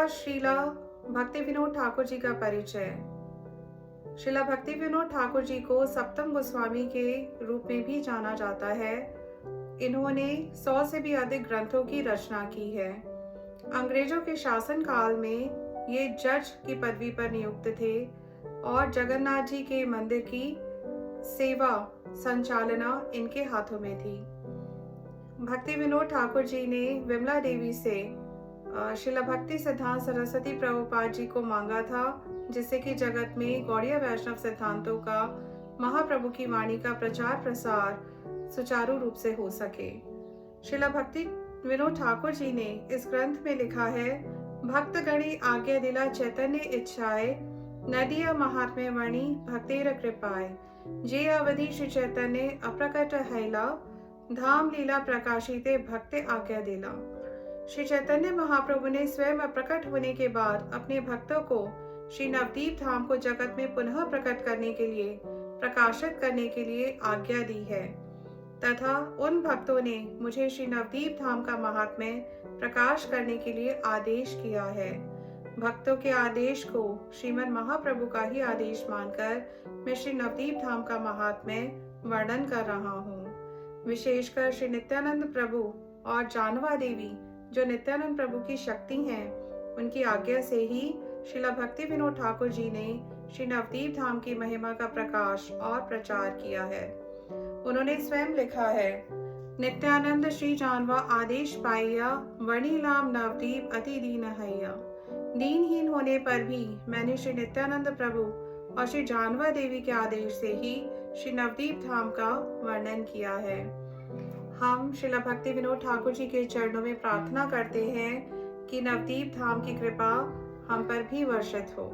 नमस्कार। श्रीला भक्ति विनोद ठाकुर जी का परिचय। श्रीला भक्ति विनोद ठाकुर जी को सप्तम गोस्वामी के रूप में भी जाना जाता है। इन्होंने 100 से भी अधिक ग्रंथों की रचना की है। अंग्रेजों के शासन काल में ये जज की पदवी पर नियुक्त थे और जगन्नाथ जी के मंदिर की सेवा संचालना इनके हाथों में थी। भक्ति विनोद ठाकुर जी ने विमला देवी से श्रीला भक्ति सिद्धांत सरस्वती प्रभुपाद जी को मांगा था, जिससे कि जगत में गौड़ीय वैष्णव सिद्धांतों का महाप्रभु की वाणी का प्रचार प्रसार सुचारू रूप से हो सके। श्रीला भक्ति विनोद ठाकुर जी ने इस ग्रंथ में लिखा है, भक्त गणी आज्ञा दिला चैतन्य इच्छाए, नदिया महात्म्य वणी भक्तेर कृपाए, जे अवधि श्री चैतन्य अप्रकट हैला, धाम लीला प्रकाशिते भक्ति आज्ञा दिला। श्री चैतन्य महाप्रभु ने स्वयं प्रकट होने के बाद अपने भक्तों को श्री नवदीप धाम को जगत में पुनः प्रकट करने के लिए, प्रकाशित करने के लिए आज्ञा दी है तथा उन भक्तों ने मुझे श्री नवदीप धाम का महात्म्य प्रकाश करने के लिए आदेश किया है। भक्तों के आदेश को श्रीमद् महाप्रभु का ही आदेश मानकर मैं श्री नवदीप धाम का महात्म्य वर्णन कर रहा हूँ। विशेषकर श्री नित्यानंद प्रभु और जानवा देवी जो नित्यानंद प्रभु की शक्ति हैं, उनकी आज्ञा से ही श्रीला भक्ति विनोद ठाकुर जी ने श्री नवदीप धाम की महिमा का प्रकाश और प्रचार किया है। उन्होंने स्वयं लिखा है, नित्यानंद श्री जानवा आदेश पाइया, वणिलाम नवदीप अति दीन हैया। दीनहीन होने पर भी मैंने श्री नित्यानंद प्रभु और श्री जानवा देवी के आदेश से ही श्री नवदीप धाम का वर्णन किया है। हम श्रीला भक्ति विनोद ठाकुर जी के चरणों में प्रार्थना करते हैं कि नवदीप धाम की कृपा हम पर भी वर्षित हो।